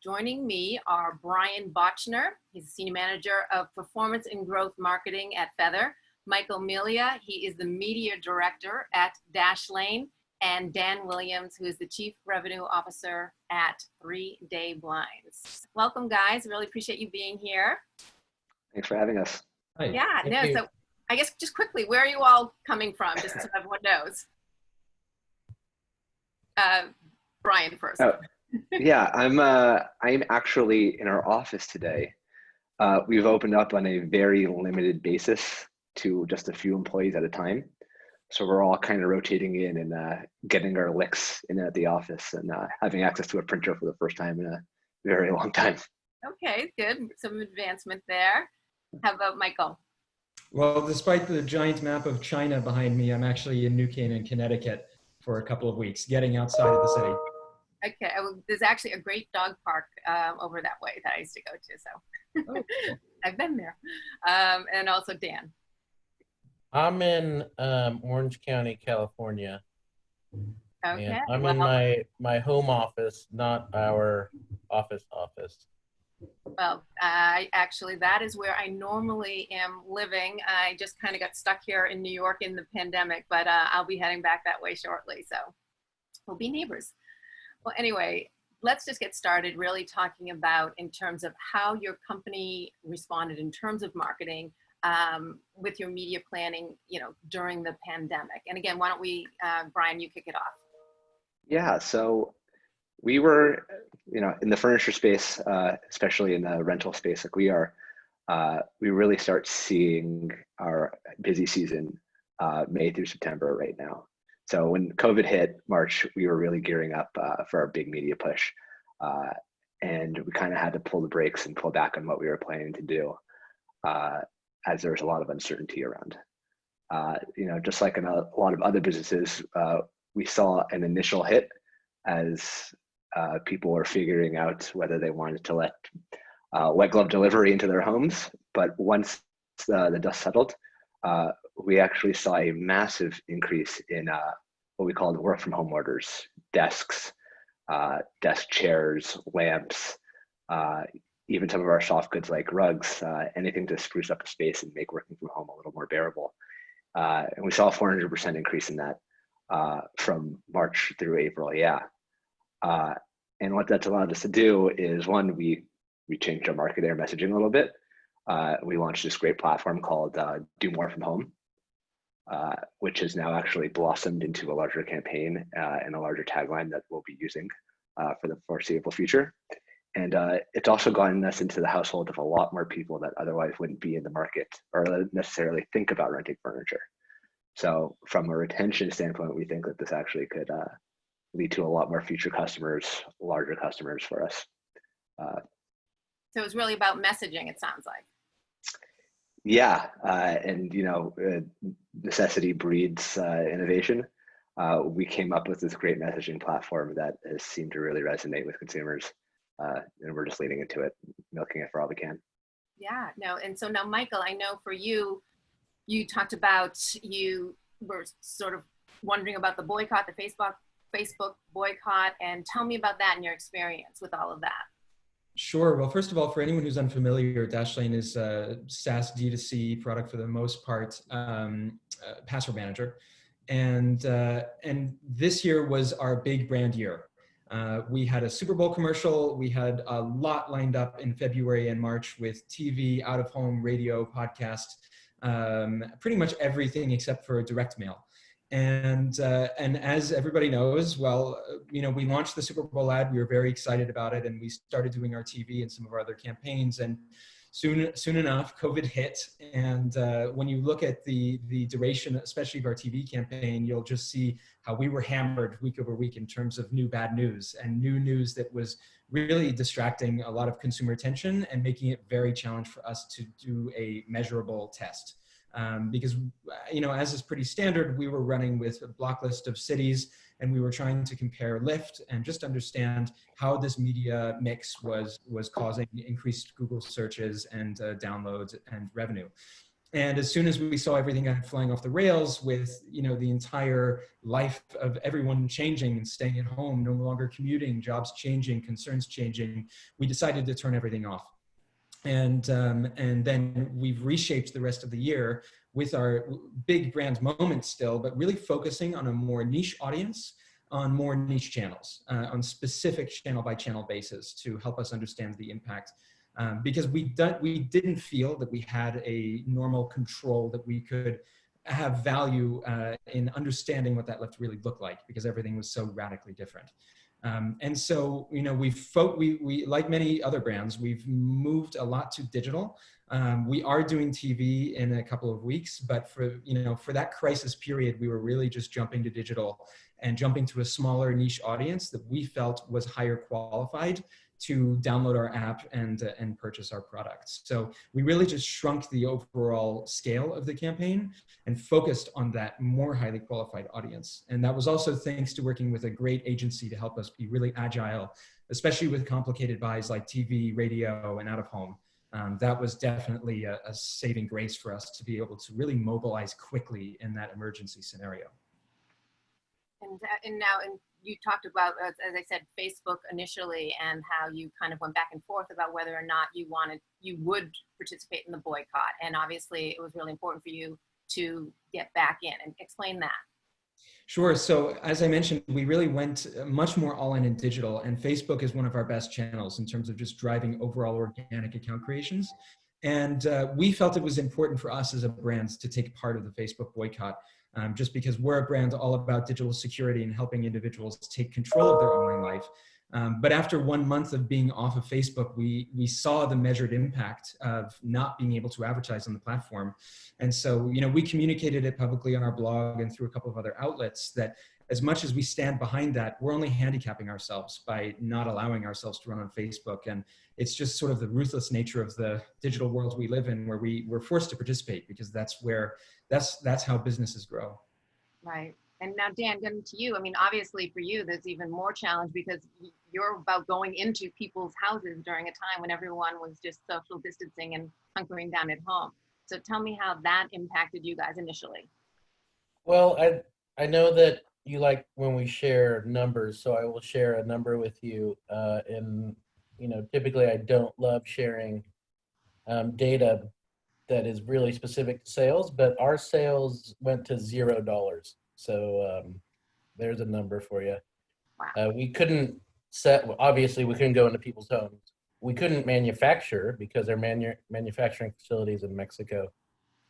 Joining me are Brian Bochner. He's the Senior Manager of Performance and Growth Marketing at Feather. Michael Melia, he is the Media Director at Dashlane. And Dan Williams, who is the Chief Revenue Officer at 3 Day Blinds. Welcome, guys. Really appreciate you being here. Thanks for having us. Hi. Yeah, no, so I guess just quickly, where are you all coming from, just so everyone knows? Brian first. Oh, yeah, I'm actually in our office today. We've opened up on a very limited basis to just a few employees at a time. So we're all kind of rotating in and getting our licks in at the office and having access to a printer for the first time in a very long time. Okay, good. Some advancement there. How about Michael? Well, despite the giant map of China behind me, I'm actually in New Canaan, Connecticut for a couple of weeks, getting outside of the city. Okay, there's actually a great dog park over that way that I used to go to, so Oh, cool. I've been there. And also Dan. I'm in Orange County, California. Okay. And I'm in my home office, not our office. Well, actually, that is where I normally am living. I just kind of got stuck here in New York in the pandemic, but I'll be heading back that way shortly, so we'll be neighbors. Well, anyway, let's just get started really talking about in terms of how your company responded in terms of marketing with your media planning, during the pandemic. And again, why don't we, Brian, you kick it off. Yeah, so we were, in the furniture space, especially in the rental space, like we are, we really start seeing our busy season May through September right now. So when COVID hit March, we were really gearing up for our big media push. And we kind of had to pull the brakes and pull back on what we were planning to do. As there was a lot of uncertainty around. Just like in a lot of other businesses, we saw an initial hit as people were figuring out whether they wanted to let wet glove delivery into their homes. But once the dust settled, we actually saw a massive increase in what we called work from home orders, desks, desk chairs, lamps, even some of our soft goods like rugs, anything to spruce up a space and make working from home a little more bearable. And we saw a 400% increase in that from March through April, yeah. And what that's allowed us to do is, one, we changed our marketing, our messaging a little bit. We launched this great platform called Do More From Home, which has now actually blossomed into a larger campaign and a larger tagline that we'll be using for the foreseeable future. And it's also gotten us into the household of a lot more people that otherwise wouldn't be in the market or necessarily think about renting furniture. So from a retention standpoint, we think that this actually could lead to a lot more future customers, larger customers for us. So it's really about messaging, it sounds like. Yeah, and necessity breeds innovation. We came up with this great messaging platform that has seemed to really resonate with consumers. And we're just leaning into it, milking it for all we can. Yeah, no, and so now, Michael, I know for you, you talked about, you were sort of wondering about the boycott, the Facebook boycott, and tell me about that and your experience with all of that. Sure. Well, first of all, for anyone who's unfamiliar, Dashlane is a SaaS D2C product for the most part, password manager. And this year was our big brand year. We had a Super Bowl commercial. We had a lot lined up in February and March with TV, out of home, radio, podcast, pretty much everything except for direct mail. And as everybody knows, well, we launched the Super Bowl ad. We were very excited about it, and we started doing our TV and some of our other campaigns. And soon enough, COVID hit. And when you look at the duration, especially of our TV campaign, you'll just see how we were hammered week over week in terms of new bad news and new news that was really distracting a lot of consumer attention and making it very challenging for us to do a measurable test. Because, as is pretty standard, we were running with a block list of cities, and we were trying to compare lift and just understand how this media mix was causing increased Google searches and downloads and revenue. And as soon as we saw everything flying off the rails with, the entire life of everyone changing and staying at home, no longer commuting, jobs changing, concerns changing, we decided to turn everything off. And then we've reshaped the rest of the year with our big brand moments still, but really focusing on a more niche audience, on more niche channels, on specific channel by channel basis to help us understand the impact. Because we didn't feel that we had a normal control that we could have value in understanding what that lift really looked like, because everything was so radically different. And so, we like many other brands, we've moved a lot to digital. We are doing TV in a couple of weeks, but for that crisis period, we were really just jumping to digital and jumping to a smaller niche audience that we felt was higher qualified to download our app and purchase our products. So we really just shrunk the overall scale of the campaign and focused on that more highly qualified audience. And that was also thanks to working with a great agency to help us be really agile, especially with complicated buys like TV, radio, and out of home. That was definitely a saving grace for us to be able to really mobilize quickly in that emergency scenario. And you talked about, as I said, Facebook initially, and how you kind of went back and forth about whether or not you would participate in the boycott. And obviously it was really important for you to get back in, and explain that. Sure. So as I mentioned, we really went much more all in digital, and Facebook is one of our best channels in terms of just driving overall organic account creations. And we felt it was important for us as a brand to take part of the Facebook boycott. Just because we're a brand all about digital security and helping individuals take control of their online life. But after 1 month of being off of Facebook, we saw the measured impact of not being able to advertise on the platform. And so, we communicated it publicly on our blog and through a couple of other outlets that as much as we stand behind that, we're only handicapping ourselves by not allowing ourselves to run on Facebook. And it's just sort of the ruthless nature of the digital world we live in, where we're forced to participate, because that's how businesses grow. Right. And now, Dan, getting to you, I mean, obviously for you, there's even more challenge, because you're about going into people's houses during a time when everyone was just social distancing and hunkering down at home. So tell me how that impacted you guys initially. Well, I know that you like when we share numbers, so I will share a number with you. And typically I don't love sharing data that is really specific to sales, but our sales went to $0. So there's a number for you. Wow. We couldn't obviously we couldn't go into people's homes. We couldn't manufacture because our manufacturing facilities in Mexico,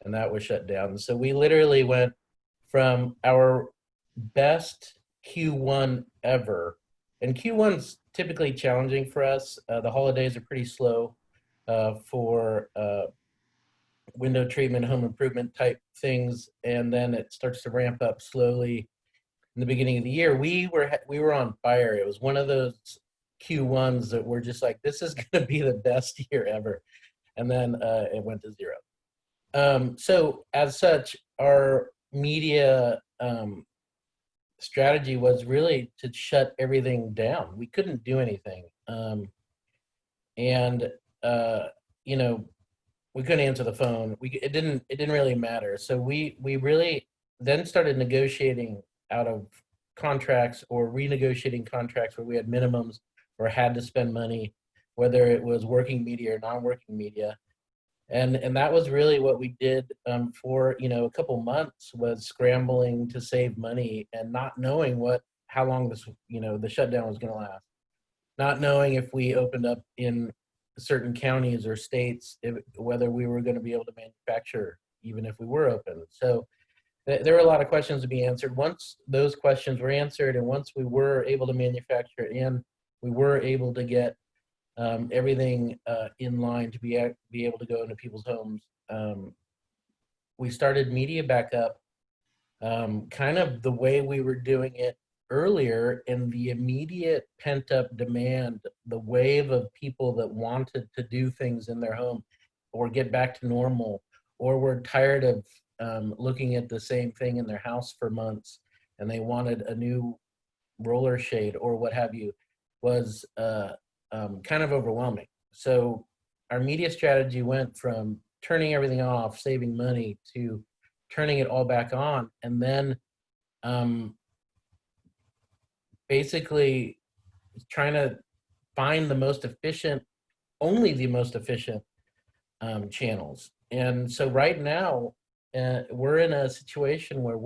and that was shut down. So we literally went from our best Q1 ever, and Q1's typically challenging for us. The holidays are pretty slow for window treatment, home improvement type things, and then it starts to ramp up slowly in the beginning of the year. We were on fire. It was one of those Q1s that we're just like, this is going to be the best year ever, and then it went to zero. So as such, our media strategy was really to shut everything down. We couldn't do anything, and we couldn't answer the phone. It didn't really matter. So we really then started negotiating out of contracts or renegotiating contracts where we had minimums or had to spend money, whether it was working media or non-working media. And that was really what we did for a couple months, was scrambling to save money and not knowing how long this the shutdown was going to last, not knowing if we opened up in certain counties or states whether we were going to be able to manufacture even if we were open. So there were a lot of questions to be answered. Once those questions were answered, and once we were able to manufacture it in, we were able to get everything in line to be able to go into people's homes. We started media back up kind of the way we were doing it earlier, and the immediate pent-up demand, the wave of people that wanted to do things in their home or get back to normal, or were tired of looking at the same thing in their house for months and they wanted a new roller shade or what have you, was kind of overwhelming. So our media strategy went from turning everything off, saving money, to turning it all back on, and then basically trying to find the most efficient, only the most efficient channels. And so right now, we're in a situation where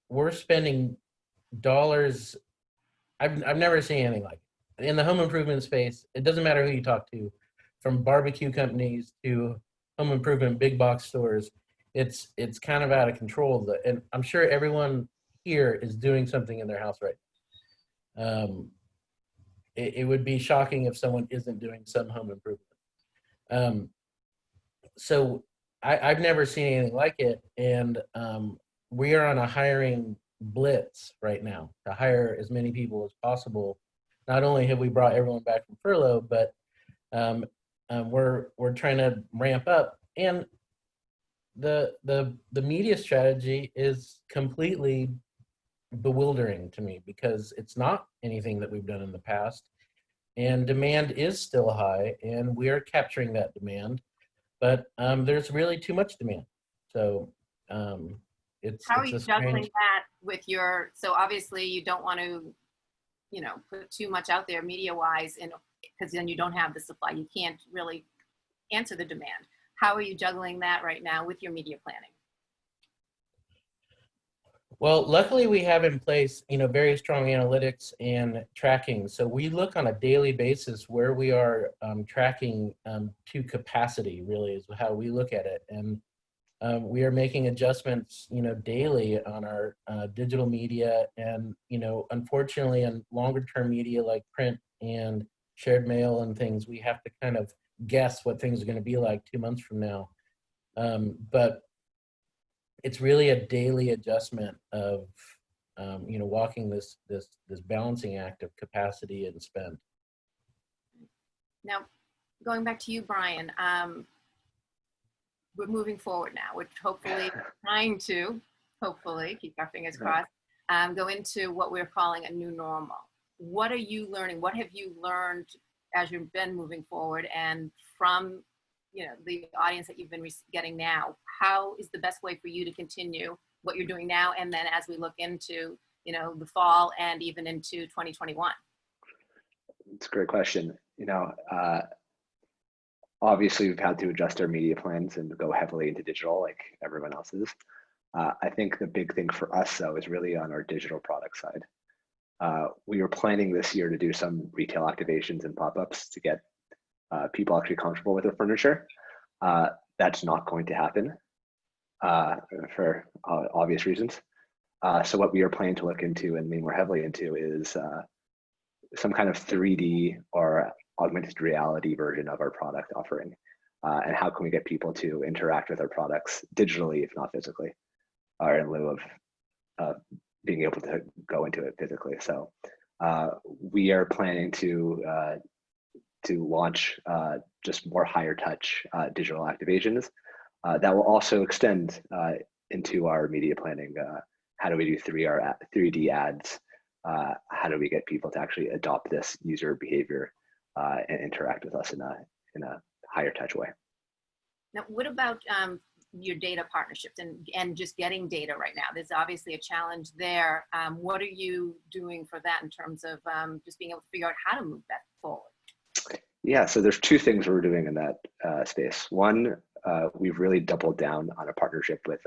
we're spending dollars. I've never seen anything like it. In the home improvement space. It doesn't matter who you talk to, from barbecue companies to home improvement big box stores. It's kind of out of control. And I'm sure everyone here is doing something in their house right now. It would be shocking if someone isn't doing some home improvement. So I've never seen anything like it, and we are on a hiring blitz right now to hire as many people as possible. Not only have we brought everyone back from furlough, but we're trying to ramp up. And the media strategy is completely bewildering to me, because it's not anything that we've done in the past, and demand is still high, and we're capturing that demand, but there's really too much demand. So it's How are you juggling strange... that with your, so obviously you don't want to, you know, put too much out there media wise, and because then you don't have the supply, you can't really answer the demand. How are you juggling that right now with your media planning? Well, luckily we have in place, you know, very strong analytics and tracking. So we look on a daily basis where we are tracking to capacity, really is how we look at it. And we are making adjustments, you know, daily on our digital media, and, you know, unfortunately in longer term media like print and shared mail and things, we have to kind of guess what things are going to be like 2 months from now. But it's really a daily adjustment of, you know, walking this balancing act of capacity and spend. Now, going back to you, Brian, we're moving forward now. We're hopefully trying to, hopefully, keep our fingers crossed, go into what we're calling a new normal. What are you learning? What have you learned as you've been moving forward, and from, you know, the audience that you've been getting now? How is the best way for you to continue what you're doing now, and then as we look into, you know, the fall and even into 2021? It's a great question. You know, obviously we've had to adjust our media plans and go heavily into digital like everyone else is. I think the big thing for us though is really on our digital product side. We were planning this year to do some retail activations and pop-ups to get people actually comfortable with their furniture. That's not going to happen for obvious reasons. So what we are planning to look into and lean more heavily into is some kind of 3D or augmented reality version of our product offering. And how can we get people to interact with our products digitally, if not physically, or in lieu of being able to go into it physically. So we are planning to launch just more higher touch digital activations that will also extend into our media planning. How do we do 3D ads? How do we get people to actually adopt this user behavior and interact with us in a higher touch way? Now, what about your data partnerships and just getting data right now? There's obviously a challenge there. What are you doing for that in terms of just being able to figure out how to move that forward? Yeah, so there's two things we're doing in that space. One, we've really doubled down on a partnership with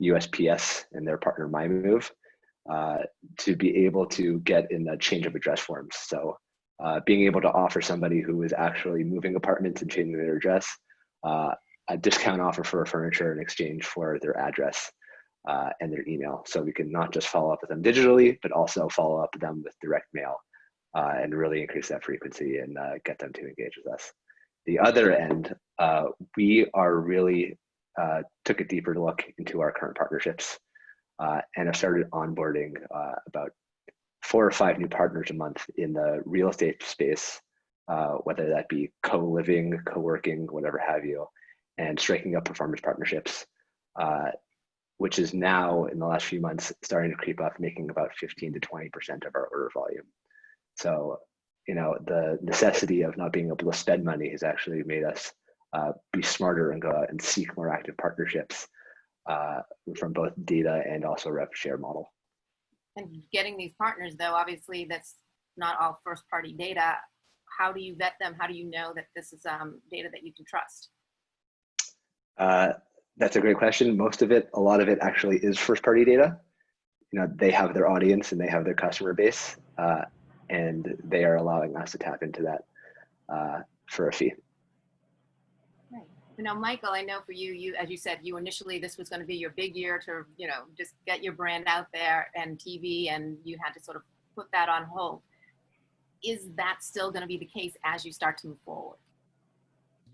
USPS and their partner MyMove to be able to get in the change of address forms. So being able to offer somebody who is actually moving apartments and changing their address a discount offer for furniture in exchange for their address and their email. So we can not just follow up with them digitally, but also follow up with them with direct mail and really increase that frequency and get them to engage with us. The other end, we are really took a deeper look into our current partnerships and have started onboarding about 4 or 5 new partners a month in the real estate space, whether that be co-living, co-working, whatever have you, and striking up performance partnerships, which is now in the last few months starting to creep up, making about 15 to 20% of our order volume. So, you know, the necessity of not being able to spend money has actually made us be smarter and go out and seek more active partnerships from both data and also rev share model. And getting these partners, though, obviously that's not all first party data. How do you vet them? How do you know that this is data that you can trust? That's a great question. Most of it, a lot of it actually is first party data. You know, they have their audience and they have their customer base, and they are allowing us to tap into that for a fee. Right. Now, Michael, I know for you, as you said, you initially, this was going to be your big year to, you know, just get your brand out there and TV, and you had to sort of put that on hold. Is that still going to be the case as you start to move forward?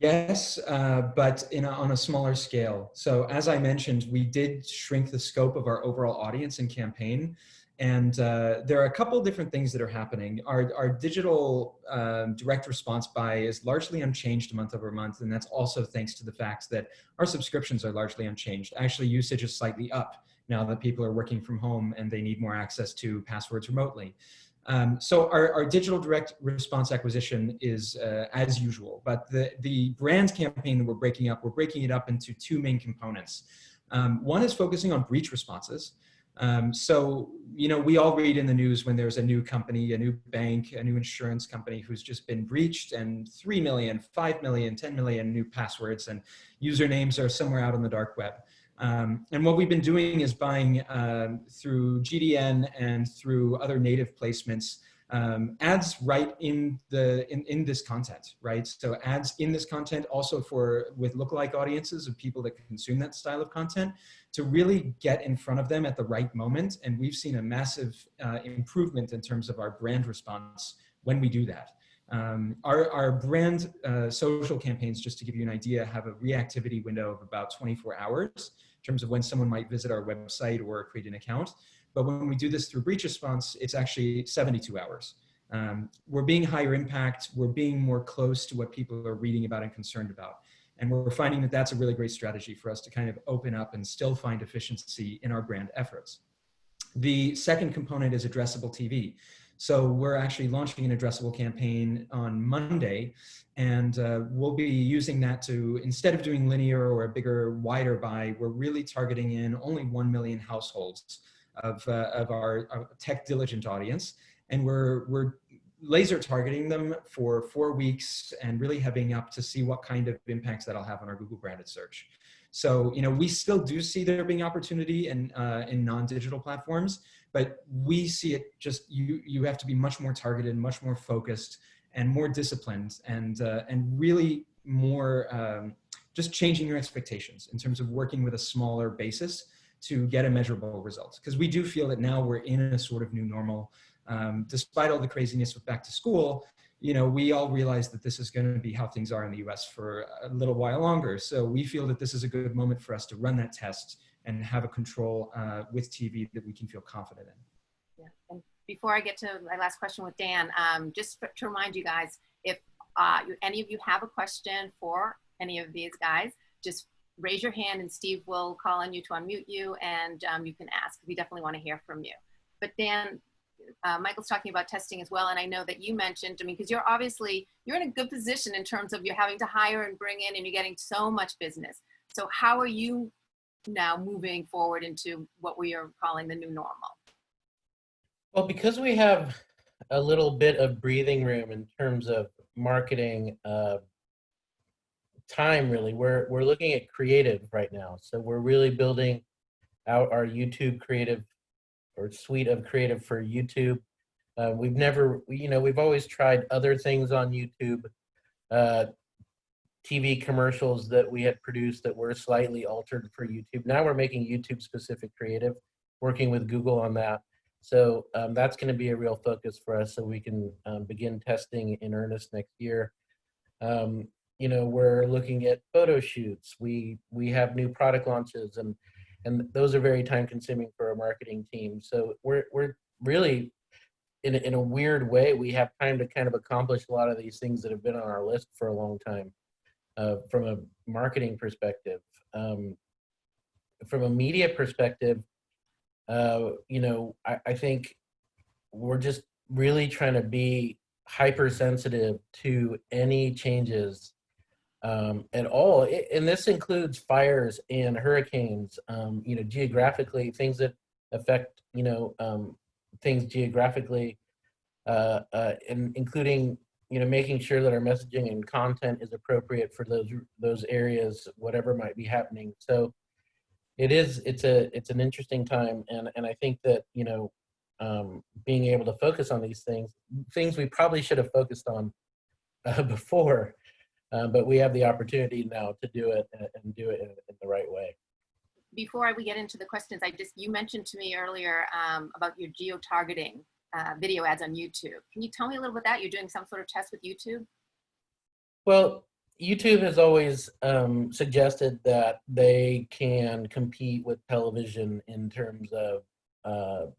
Yes, but on a smaller scale. So as I mentioned, we did shrink the scope of our overall audience and campaign. And there are a couple of different things that are happening. Our digital direct response buy is largely unchanged month over month. And that's also thanks to the fact that our subscriptions are largely unchanged. Actually, usage is slightly up now that people are working from home and they need more access to passwords remotely. So our digital direct response acquisition is as usual, but the brand campaign that we're breaking it up into two main components. One is focusing on breach responses. So, you know, we all read in the news when there's a new company, a new bank, a new insurance company who's just been breached, and 3 million, 5 million, 10 million new passwords and usernames are somewhere out on the dark web. And what we've been doing is buying through GDN and through other native placements, ads right in this content, right? So ads in this content also with lookalike audiences of people that consume that style of content to really get in front of them at the right moment. And we've seen a massive improvement in terms of our brand response when we do that. Our brand social campaigns, just to give you an idea, have a reactivity window of about 24 hours in terms of when someone might visit our website or create an account. But when we do this through breach response, it's actually 72 hours. We're being higher impact. We're being more close to what people are reading about and concerned about. And we're finding that that's a really great strategy for us to kind of open up and still find efficiency in our brand efforts. The second component is addressable TV. So we're actually launching an addressable campaign on Monday, and we'll be using that to, instead of doing linear or a bigger, wider buy, we're really targeting in only 1 million households of our tech diligent audience. And we're laser targeting them for 4 weeks and really heaving up to see what kind of impacts that'll have on our Google branded search. So, you know, we still do see there being opportunity in non-digital platforms, but we see it just, you have to be much more targeted, much more focused, and more disciplined, and really more just changing your expectations in terms of working with a smaller basis to get a measurable result. Because we do feel that now we're in a sort of new normal. Despite all the craziness with back to school, you know, we all realize that this is going to be how things are in the US for a little while longer. So we feel that this is a good moment for us to run that test and have a control with TV that we can feel confident in. Yeah. And before I get to my last question with Dan, just to remind you guys, if any of you have a question for any of these guys, just raise your hand and Steve will call on you to unmute you, and you can ask. We definitely want to hear from you. But Dan, Michael's talking about testing as well, and I know that you mentioned, I mean, because you're in a good position in terms of you're having to hire and bring in, and you're getting so much business. So how are you now moving forward into what we are calling the new normal? Well, because we have a little bit of breathing room in terms of marketing time, really, we're looking at creative right now. So we're really building out our YouTube creative or suite of creative for YouTube. We've always tried other things on YouTube, TV commercials that we had produced that were slightly altered for YouTube. Now we're making YouTube specific creative, working with Google on that. So that's going to be a real focus for us, so we can begin testing in earnest next year. You know, we're looking at photo shoots. We have new product launches, and those are very time consuming for our marketing team. So we're really, in a weird way, we have time to kind of accomplish a lot of these things that have been on our list for a long time from a marketing perspective. From a media perspective, you know, I think we're just really trying to be hypersensitive to any changes at all. And this includes fires and hurricanes, you know, geographically, things that affect, you know, things geographically, and including, you know, making sure that our messaging and content is appropriate for those areas, whatever might be happening. So it's an interesting time, and I think that, you know, being able to focus on these things we probably should have focused on before, but we have the opportunity now to do it and do it in the right way. Before we get into the questions, you mentioned to me earlier about your geo-targeting video ads on YouTube. Can you tell me a little bit about that? You're doing some sort of test with YouTube? Well, YouTube has always suggested that they can compete with television in terms of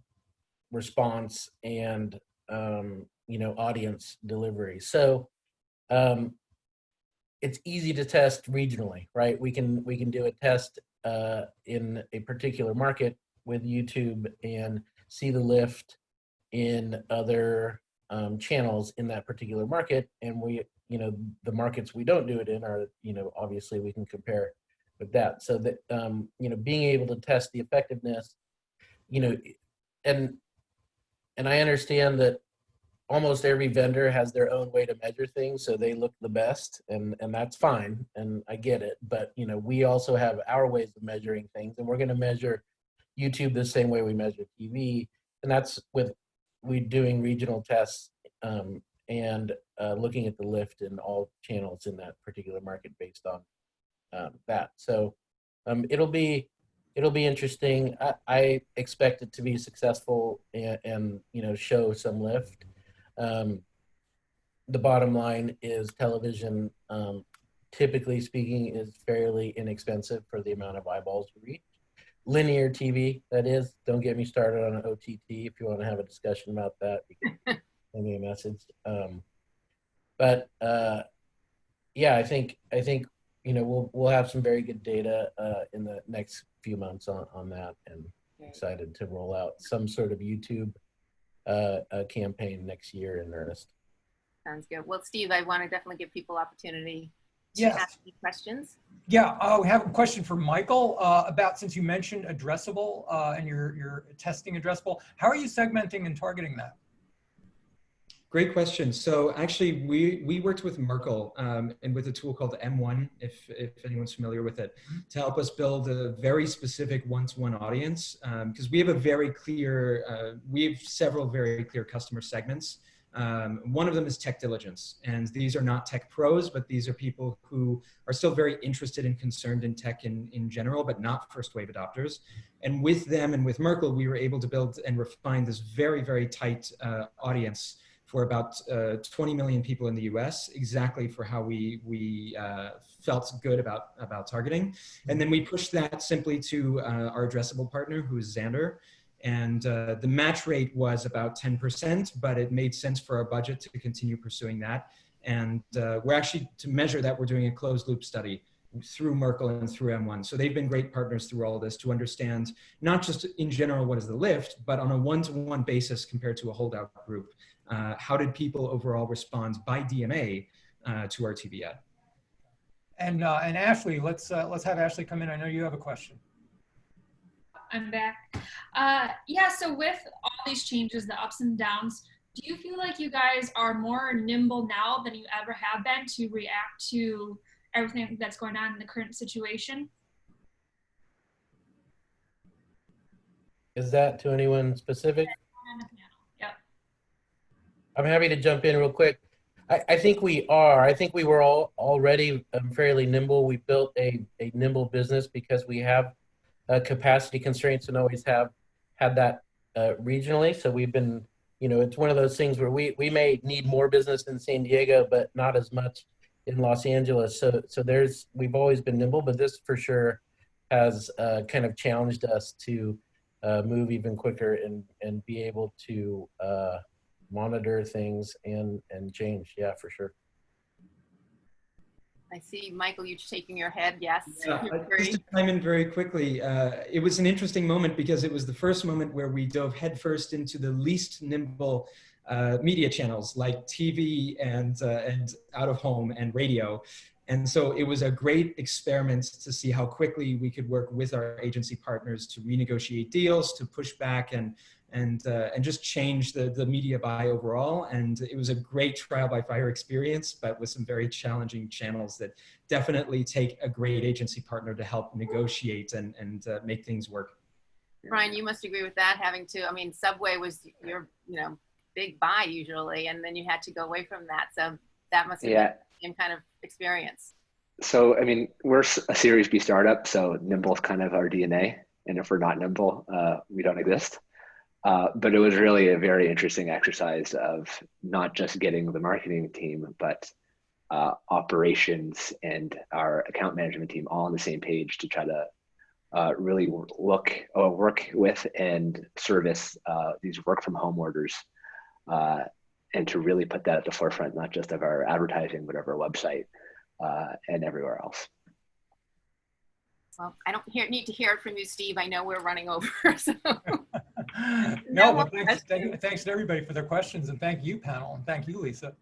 response and you know, audience delivery. So it's easy to test regionally, right? We can do a test in a particular market with YouTube and see the lift in other channels in that particular market, and we, you know, the markets we don't do it in are, you know, obviously we can compare with that. So that you know, being able to test the effectiveness, you know, and I understand that almost every vendor has their own way to measure things, so they look the best, and that's fine, and I get it. But, you know, we also have our ways of measuring things, and we're going to measure YouTube the same way we measure TV, and that's with we doing regional tests and looking at the lift in all channels in that particular market based on that. So it'll be interesting. I expect it to be successful and you know, show some lift. The bottom line is television, typically speaking, is fairly inexpensive for the amount of eyeballs we reach. Linear TV, that is. Don't get me started on an OTT. If you want to have a discussion about that, you can send me a message. But yeah, I think you know, we'll have some very good data in the next few months on that, and excited to roll out some sort of YouTube campaign next year in earnest. Sounds good. Well, Steve, I want to definitely give people opportunity to Yes. ask you questions. Yeah, we have a question for Michael about, since you mentioned addressable and you're testing addressable, how are you segmenting and targeting that? Great question. So actually, we worked with Merkle and with a tool called M1, if anyone's familiar with it, to help us build a very specific one-to-one audience, because we have a very clear, we have several very clear customer segments. One of them is tech diligence, and these are not tech pros, but these are people who are still very interested and concerned in tech in general, but not first wave adopters. And with them and with Merkle, we were able to build and refine this very, very tight audience for about 20 million people in the US, exactly for how we felt good about targeting. And then we pushed that simply to our addressable partner, who is Xandr. And the match rate was about 10%, but it made sense for our budget to continue pursuing that. And we're actually, to measure that, we're doing a closed loop study through Merkle and through M1. So they've been great partners through all of this to understand not just in general what is the lift, but on a one-to-one basis compared to a holdout group. How did people overall respond by DMA to our TV ad? And Ashley, let's have Ashley come in. I know you have a question. I'm back. Yeah, so with all these changes, the ups and downs, do you feel like you guys are more nimble now than you ever have been to react to everything that's going on in the current situation? Is that to anyone specific? On the panel. Yep. I'm happy to jump in real quick. I think we are. I think we were all already fairly nimble. We built a nimble business because we have capacity constraints and always have had that regionally. So we've been, you know, it's one of those things where we may need more business in San Diego, but not as much in Los Angeles. So we've always been nimble, but this for sure has kind of challenged us to move even quicker and be able to monitor things and change. Yeah, for sure. I see, Michael, you shaking your head. Yes. Yeah, just to chime in very quickly, it was an interesting moment because it was the first moment where we dove headfirst into the least nimble media channels like TV and out of home and radio. And so it was a great experiment to see how quickly we could work with our agency partners to renegotiate deals, to push back and just change the media buy overall. And it was a great trial by fire experience, but with some very challenging channels that definitely take a great agency partner to help negotiate and make things work. Brian, you must agree with that, having to, I mean, Subway was your, big buy usually, and then you had to go away from that. So that must have been the same kind of experience. So, I mean, we're a Series B startup, so nimble is kind of our DNA. And if we're not nimble, we don't exist. But it was really a very interesting exercise of not just getting the marketing team, but operations and our account management team all on the same page to try to really work with and service these work from home orders, and to really put that at the forefront, not just of our advertising, but of our website and everywhere else. Well, I don't need to hear it from you, Steve. I know we're running over. So. No, but thanks to everybody for their questions, and thank you, panel, and thank you, Lisa.